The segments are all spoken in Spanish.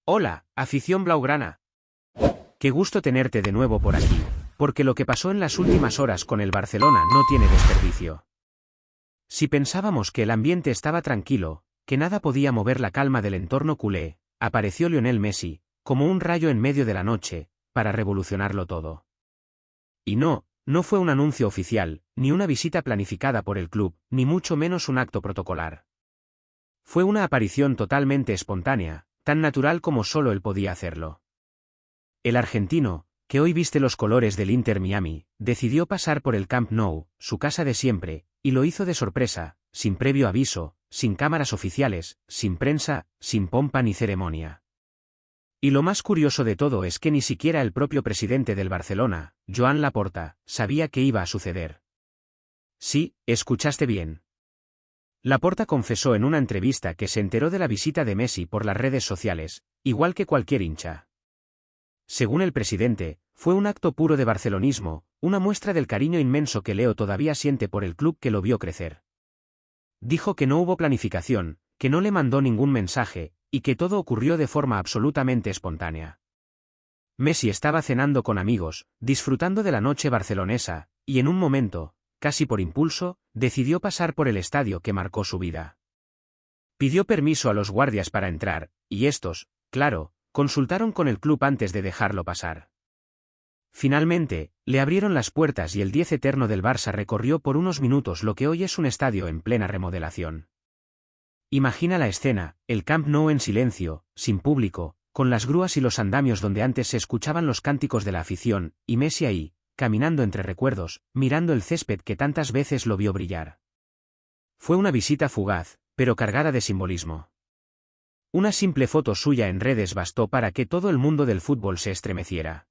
Hola, afición blaugrana. Qué gusto tenerte de nuevo por aquí, porque lo que pasó en las últimas horas con el Barcelona no tiene desperdicio. Si pensábamos que el ambiente estaba tranquilo, que nada podía mover la calma del entorno culé, apareció Lionel Messi, como un rayo en medio de la noche, para revolucionarlo todo. Y no fue un anuncio oficial, ni una visita planificada por el club, ni mucho menos un acto protocolar. Fue una aparición totalmente espontánea, tan natural como solo él podía hacerlo. El argentino, que hoy viste los colores del Inter Miami, decidió pasar por el Camp Nou, su casa de siempre, y lo hizo de sorpresa, sin previo aviso, sin cámaras oficiales, sin prensa, sin pompa ni ceremonia. Y lo más curioso de todo es que ni siquiera el propio presidente del Barcelona, Joan Laporta, sabía que iba a suceder. Sí, escuchaste bien. Laporta confesó en una entrevista que se enteró de la visita de Messi por las redes sociales, igual que cualquier hincha. Según el presidente, fue un acto puro de barcelonismo, una muestra del cariño inmenso que Leo todavía siente por el club que lo vio crecer. Dijo que no hubo planificación, que no le mandó ningún mensaje, y que todo ocurrió de forma absolutamente espontánea. Messi estaba cenando con amigos, disfrutando de la noche barcelonesa, y en un momento, casi por impulso, decidió pasar por el estadio que marcó su vida. Pidió permiso a los guardias para entrar, y estos, claro, consultaron con el club antes de dejarlo pasar. Finalmente, le abrieron las puertas y el 10 eterno del Barça recorrió por unos minutos lo que hoy es un estadio en plena remodelación. Imagina la escena, el Camp Nou en silencio, sin público, con las grúas y los andamios donde antes se escuchaban los cánticos de la afición, y Messi ahí, caminando entre recuerdos, mirando el césped que tantas veces lo vio brillar. Fue una visita fugaz, pero cargada de simbolismo. Una simple foto suya en redes bastó para que todo el mundo del fútbol se estremeciera.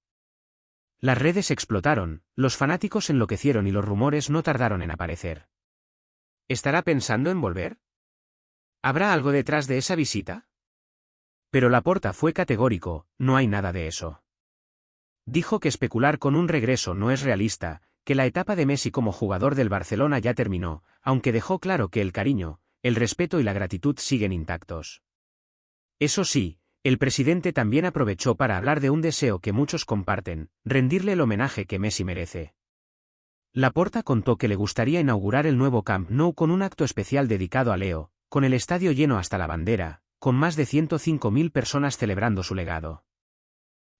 Las redes explotaron, los fanáticos enloquecieron y los rumores no tardaron en aparecer. ¿Estará pensando en volver? ¿Habrá algo detrás de esa visita? Pero Laporta fue categórico, no hay nada de eso. Dijo que especular con un regreso no es realista, que la etapa de Messi como jugador del Barcelona ya terminó, aunque dejó claro que el cariño, el respeto y la gratitud siguen intactos. Eso sí, el presidente también aprovechó para hablar de un deseo que muchos comparten, rendirle el homenaje que Messi merece. Laporta contó que le gustaría inaugurar el nuevo Camp Nou con un acto especial dedicado a Leo, con el estadio lleno hasta la bandera, con más de 105.000 personas celebrando su legado.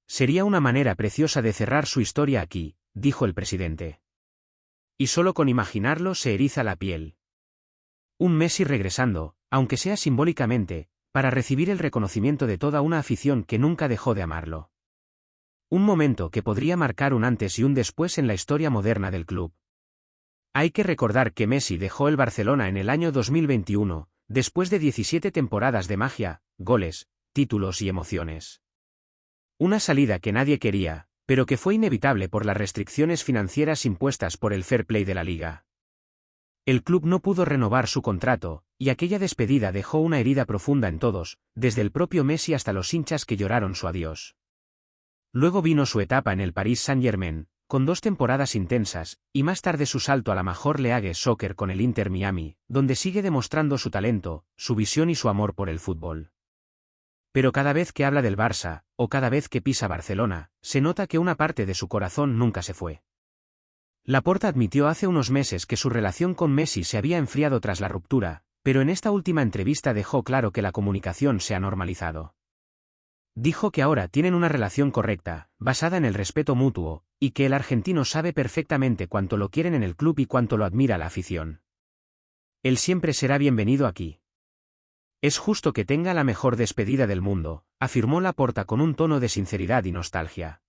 Sería una manera preciosa de cerrar su historia aquí, dijo el presidente. Y solo con imaginarlo se eriza la piel. Un Messi regresando, aunque sea simbólicamente, para recibir el reconocimiento de toda una afición que nunca dejó de amarlo. Un momento que podría marcar un antes y un después en la historia moderna del club. Hay que recordar que Messi dejó el Barcelona en el año 2021, después de 17 temporadas de magia, goles, títulos y emociones. Una salida que nadie quería, pero que fue inevitable por las restricciones financieras impuestas por el fair play de la liga. El club no pudo renovar su contrato, y aquella despedida dejó una herida profunda en todos, desde el propio Messi hasta los hinchas que lloraron su adiós. Luego vino su etapa en el Paris Saint-Germain, con 2 temporadas intensas, y más tarde su salto a la Major League Soccer con el Inter Miami, donde sigue demostrando su talento, su visión y su amor por el fútbol. Pero cada vez que habla del Barça, o cada vez que pisa Barcelona, se nota que una parte de su corazón nunca se fue. Laporta admitió hace unos meses que su relación con Messi se había enfriado tras la ruptura, pero en esta última entrevista dejó claro que la comunicación se ha normalizado. Dijo que ahora tienen una relación correcta, basada en el respeto mutuo, y que el argentino sabe perfectamente cuánto lo quieren en el club y cuánto lo admira la afición. Él siempre será bienvenido aquí. Es justo que tenga la mejor despedida del mundo, afirmó Laporta con un tono de sinceridad y nostalgia.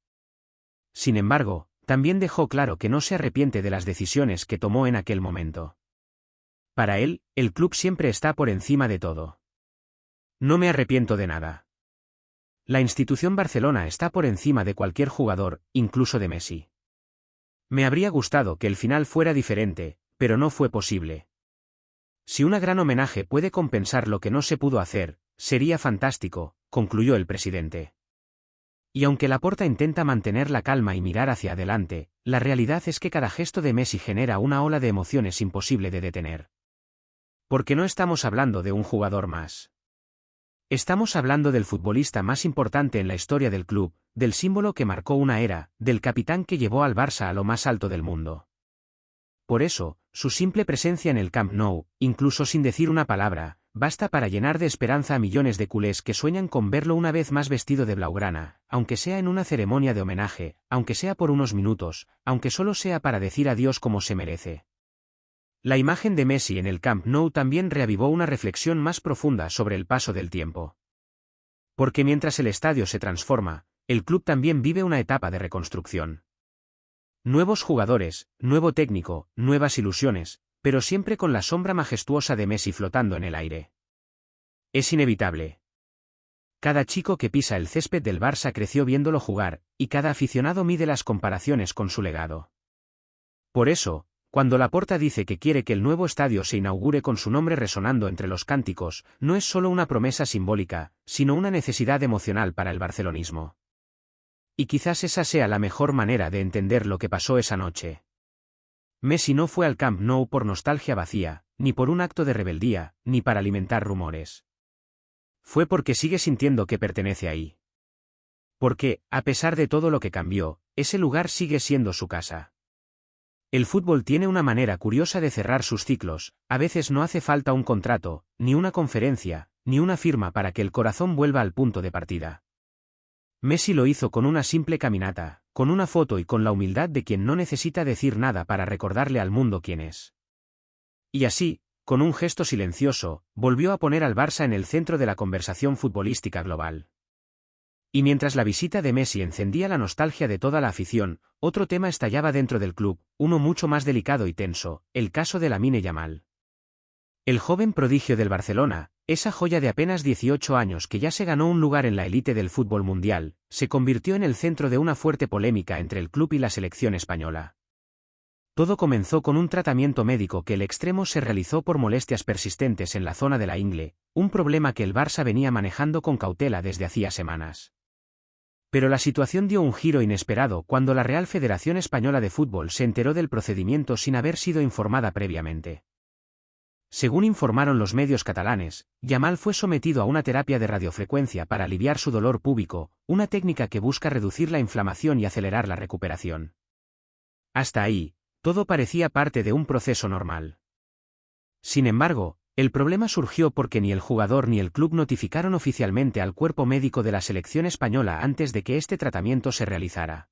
Sin embargo, también dejó claro que no se arrepiente de las decisiones que tomó en aquel momento. Para él, el club siempre está por encima de todo. No me arrepiento de nada. La institución Barcelona está por encima de cualquier jugador, incluso de Messi. Me habría gustado que el final fuera diferente, pero no fue posible. Si un gran homenaje puede compensar lo que no se pudo hacer, sería fantástico, concluyó el presidente. Y aunque Laporta intenta mantener la calma y mirar hacia adelante, la realidad es que cada gesto de Messi genera una ola de emociones imposible de detener. Porque no estamos hablando de un jugador más. Estamos hablando del futbolista más importante en la historia del club, del símbolo que marcó una era, del capitán que llevó al Barça a lo más alto del mundo. Por eso, su simple presencia en el Camp Nou, incluso sin decir una palabra, basta para llenar de esperanza a millones de culés que sueñan con verlo una vez más vestido de blaugrana, aunque sea en una ceremonia de homenaje, aunque sea por unos minutos, aunque solo sea para decir adiós como se merece. La imagen de Messi en el Camp Nou también reavivó una reflexión más profunda sobre el paso del tiempo. Porque mientras el estadio se transforma, el club también vive una etapa de reconstrucción. Nuevos jugadores, nuevo técnico, nuevas ilusiones, pero siempre con la sombra majestuosa de Messi flotando en el aire. Es inevitable. Cada chico que pisa el césped del Barça creció viéndolo jugar, y cada aficionado mide las comparaciones con su legado. Por eso, cuando Laporta dice que quiere que el nuevo estadio se inaugure con su nombre resonando entre los cánticos, no es solo una promesa simbólica, sino una necesidad emocional para el barcelonismo. Y quizás esa sea la mejor manera de entender lo que pasó esa noche. Messi no fue al Camp Nou por nostalgia vacía, ni por un acto de rebeldía, ni para alimentar rumores. Fue porque sigue sintiendo que pertenece ahí. Porque, a pesar de todo lo que cambió, ese lugar sigue siendo su casa. El fútbol tiene una manera curiosa de cerrar sus ciclos, a veces no hace falta un contrato, ni una conferencia, ni una firma para que el corazón vuelva al punto de partida. Messi lo hizo con una simple caminata, con una foto y con la humildad de quien no necesita decir nada para recordarle al mundo quién es. Y así, con un gesto silencioso, volvió a poner al Barça en el centro de la conversación futbolística global. Y mientras la visita de Messi encendía la nostalgia de toda la afición, otro tema estallaba dentro del club, uno mucho más delicado y tenso, el caso de Lamine Yamal. El joven prodigio del Barcelona, esa joya de apenas 18 años que ya se ganó un lugar en la élite del fútbol mundial, se convirtió en el centro de una fuerte polémica entre el club y la selección española. Todo comenzó con un tratamiento médico que el extremo se realizó por molestias persistentes en la zona de la ingle, un problema que el Barça venía manejando con cautela desde hacía semanas. Pero la situación dio un giro inesperado cuando la Real Federación Española de Fútbol se enteró del procedimiento sin haber sido informada previamente. Según informaron los medios catalanes, Yamal fue sometido a una terapia de radiofrecuencia para aliviar su dolor púbico, una técnica que busca reducir la inflamación y acelerar la recuperación. Hasta ahí, todo parecía parte de un proceso normal. Sin embargo, el problema surgió porque ni el jugador ni el club notificaron oficialmente al cuerpo médico de la selección española antes de que este tratamiento se realizara.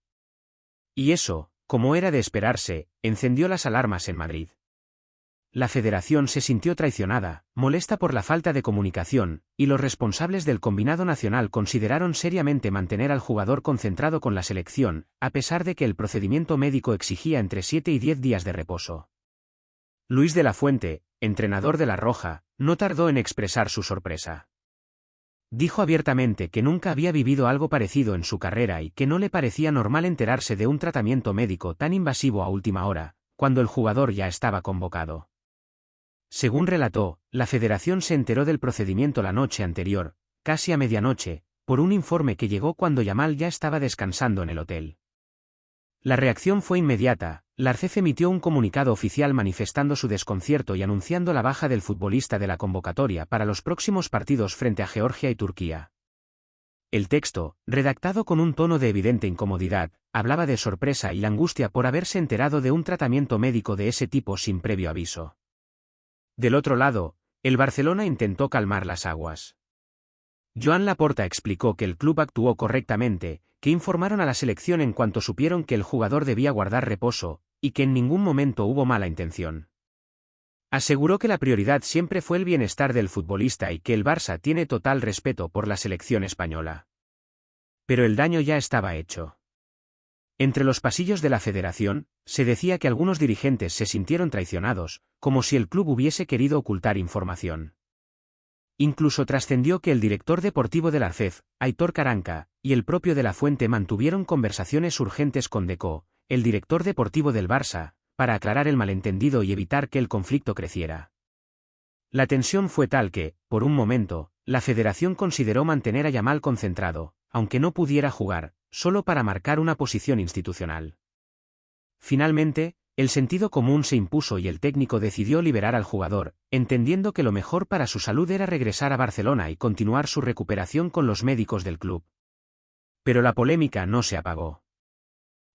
Y eso, como era de esperarse, encendió las alarmas en Madrid. La federación se sintió traicionada, molesta por la falta de comunicación, y los responsables del combinado nacional consideraron seriamente mantener al jugador concentrado con la selección, a pesar de que el procedimiento médico exigía entre 7 y 10 días de reposo. Luis de la Fuente, entrenador de La Roja, no tardó en expresar su sorpresa. Dijo abiertamente que nunca había vivido algo parecido en su carrera y que no le parecía normal enterarse de un tratamiento médico tan invasivo a última hora, cuando el jugador ya estaba convocado. Según relató, la federación se enteró del procedimiento la noche anterior, casi a medianoche, por un informe que llegó cuando Yamal ya estaba descansando en el hotel. La reacción fue inmediata, la ARCEF emitió un comunicado oficial manifestando su desconcierto y anunciando la baja del futbolista de la convocatoria para los próximos partidos frente a Georgia y Turquía. El texto, redactado con un tono de evidente incomodidad, hablaba de sorpresa y la angustia por haberse enterado de un tratamiento médico de ese tipo sin previo aviso. Del otro lado, el Barcelona intentó calmar las aguas. Joan Laporta explicó que el club actuó correctamente, que informaron a la selección en cuanto supieron que el jugador debía guardar reposo, y que en ningún momento hubo mala intención. Aseguró que la prioridad siempre fue el bienestar del futbolista y que el Barça tiene total respeto por la selección española. Pero el daño ya estaba hecho. Entre los pasillos de la federación, se decía que algunos dirigentes se sintieron traicionados, como si el club hubiese querido ocultar información. Incluso trascendió que el director deportivo del ARCEF, Aitor Caranca, y el propio de la Fuente mantuvieron conversaciones urgentes con Deco, el director deportivo del Barça, para aclarar el malentendido y evitar que el conflicto creciera. La tensión fue tal que, por un momento, la federación consideró mantener a Yamal concentrado, aunque no pudiera jugar, solo para marcar una posición institucional. Finalmente, el sentido común se impuso y el técnico decidió liberar al jugador, entendiendo que lo mejor para su salud era regresar a Barcelona y continuar su recuperación con los médicos del club. Pero la polémica no se apagó.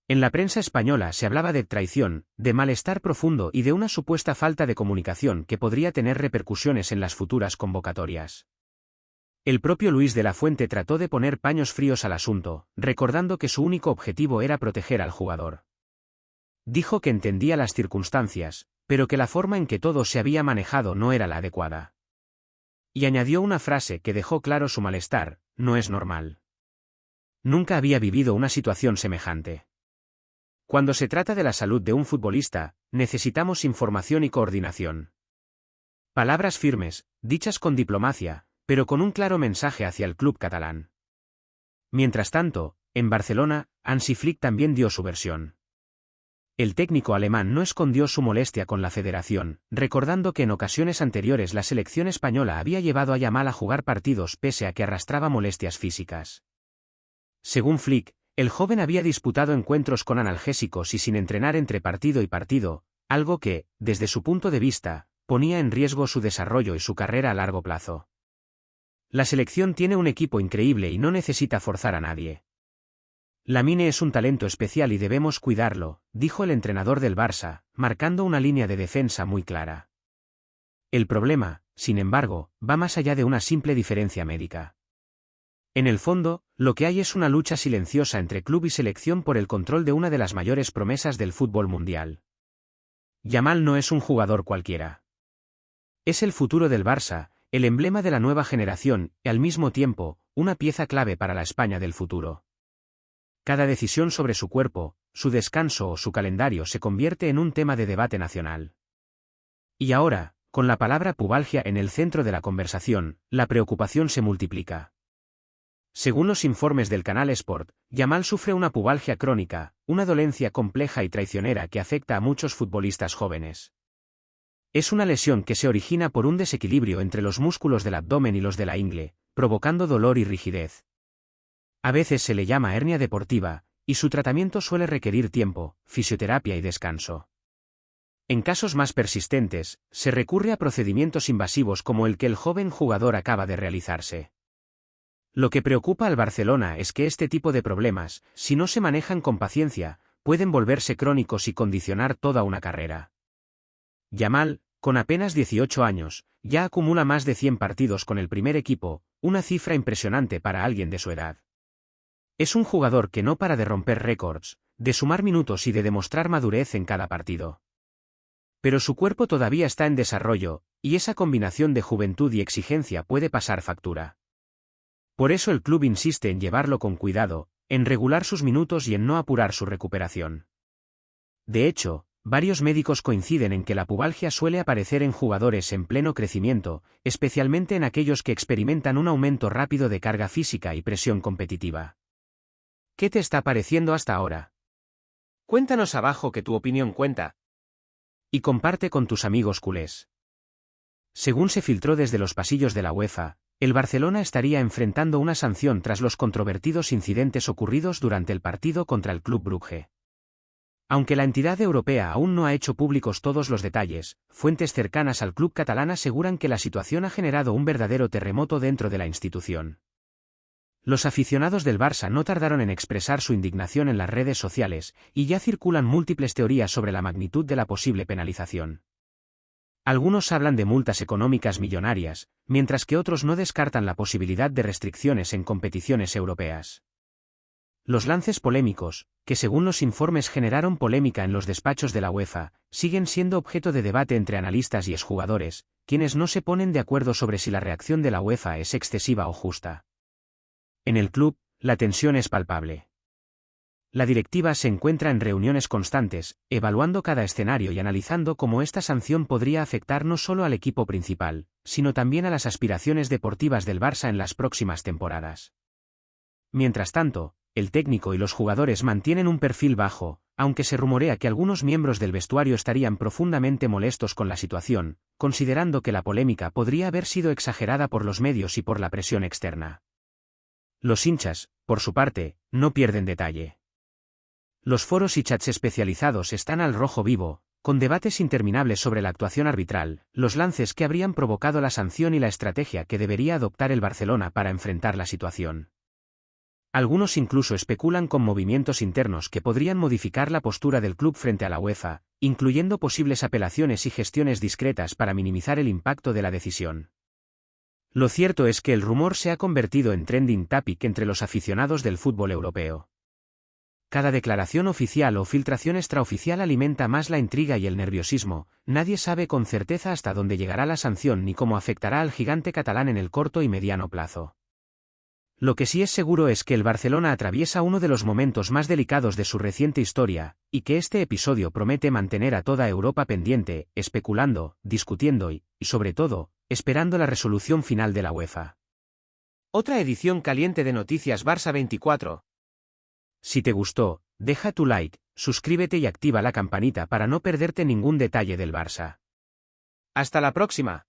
En la prensa española se hablaba de traición, de malestar profundo y de una supuesta falta de comunicación que podría tener repercusiones en las futuras convocatorias. El propio Luis de la Fuente trató de poner paños fríos al asunto, recordando que su único objetivo era proteger al jugador. Dijo que entendía las circunstancias, pero que la forma en que todo se había manejado no era la adecuada. Y añadió una frase que dejó claro su malestar: no es normal. Nunca había vivido una situación semejante. Cuando se trata de la salud de un futbolista, necesitamos información y coordinación. Palabras firmes, dichas con diplomacia, pero con un claro mensaje hacia el club catalán. Mientras tanto, en Barcelona, Hansi Flick también dio su versión. El técnico alemán no escondió su molestia con la federación, recordando que en ocasiones anteriores la selección española había llevado a Yamal a jugar partidos pese a que arrastraba molestias físicas. Según Flick, el joven había disputado encuentros con analgésicos y sin entrenar entre partido y partido, algo que, desde su punto de vista, ponía en riesgo su desarrollo y su carrera a largo plazo. La selección tiene un equipo increíble y no necesita forzar a nadie. Lamine es un talento especial y debemos cuidarlo, dijo el entrenador del Barça, marcando una línea de defensa muy clara. El problema, sin embargo, va más allá de una simple diferencia médica. En el fondo, lo que hay es una lucha silenciosa entre club y selección por el control de una de las mayores promesas del fútbol mundial. Yamal no es un jugador cualquiera. Es el futuro del Barça, el emblema de la nueva generación, y al mismo tiempo, una pieza clave para la España del futuro. Cada decisión sobre su cuerpo, su descanso o su calendario se convierte en un tema de debate nacional. Y ahora, con la palabra pubalgia en el centro de la conversación, la preocupación se multiplica. Según los informes del canal Sport, Yamal sufre una pubalgia crónica, una dolencia compleja y traicionera que afecta a muchos futbolistas jóvenes. Es una lesión que se origina por un desequilibrio entre los músculos del abdomen y los de la ingle, provocando dolor y rigidez. A veces se le llama hernia deportiva, y su tratamiento suele requerir tiempo, fisioterapia y descanso. En casos más persistentes, se recurre a procedimientos invasivos como el que el joven jugador acaba de realizarse. Lo que preocupa al Barcelona es que este tipo de problemas, si no se manejan con paciencia, pueden volverse crónicos y condicionar toda una carrera. Yamal, con apenas 18 años, ya acumula más de 100 partidos con el primer equipo, una cifra impresionante para alguien de su edad. Es un jugador que no para de romper récords, de sumar minutos y de demostrar madurez en cada partido. Pero su cuerpo todavía está en desarrollo, y esa combinación de juventud y exigencia puede pasar factura. Por eso el club insiste en llevarlo con cuidado, en regular sus minutos y en no apurar su recuperación. De hecho, varios médicos coinciden en que la pubalgia suele aparecer en jugadores en pleno crecimiento, especialmente en aquellos que experimentan un aumento rápido de carga física y presión competitiva. ¿Qué te está pareciendo hasta ahora? Cuéntanos abajo que tu opinión cuenta. Y comparte con tus amigos culés. Según se filtró desde los pasillos de la UEFA, el Barcelona estaría enfrentando una sanción tras los controvertidos incidentes ocurridos durante el partido contra el Club Brugge. Aunque la entidad europea aún no ha hecho públicos todos los detalles, fuentes cercanas al club catalán aseguran que la situación ha generado un verdadero terremoto dentro de la institución. Los aficionados del Barça no tardaron en expresar su indignación en las redes sociales, y ya circulan múltiples teorías sobre la magnitud de la posible penalización. Algunos hablan de multas económicas millonarias, mientras que otros no descartan la posibilidad de restricciones en competiciones europeas. Los lances polémicos, que según los informes generaron polémica en los despachos de la UEFA, siguen siendo objeto de debate entre analistas y exjugadores, quienes no se ponen de acuerdo sobre si la reacción de la UEFA es excesiva o justa. En el club, la tensión es palpable. La directiva se encuentra en reuniones constantes, evaluando cada escenario y analizando cómo esta sanción podría afectar no solo al equipo principal, sino también a las aspiraciones deportivas del Barça en las próximas temporadas. Mientras tanto, el técnico y los jugadores mantienen un perfil bajo, aunque se rumorea que algunos miembros del vestuario estarían profundamente molestos con la situación, considerando que la polémica podría haber sido exagerada por los medios y por la presión externa. Los hinchas, por su parte, no pierden detalle. Los foros y chats especializados están al rojo vivo, con debates interminables sobre la actuación arbitral, los lances que habrían provocado la sanción y la estrategia que debería adoptar el Barcelona para enfrentar la situación. Algunos incluso especulan con movimientos internos que podrían modificar la postura del club frente a la UEFA, incluyendo posibles apelaciones y gestiones discretas para minimizar el impacto de la decisión. Lo cierto es que el rumor se ha convertido en trending topic entre los aficionados del fútbol europeo. Cada declaración oficial o filtración extraoficial alimenta más la intriga y el nerviosismo, nadie sabe con certeza hasta dónde llegará la sanción ni cómo afectará al gigante catalán en el corto y mediano plazo. Lo que sí es seguro es que el Barcelona atraviesa uno de los momentos más delicados de su reciente historia, y que este episodio promete mantener a toda Europa pendiente, especulando, discutiendo y, sobre todo, esperando la resolución final de la UEFA. Otra edición caliente de Noticias Barça 24. Si te gustó, deja tu like, suscríbete y activa la campanita para no perderte ningún detalle del Barça. ¡Hasta la próxima!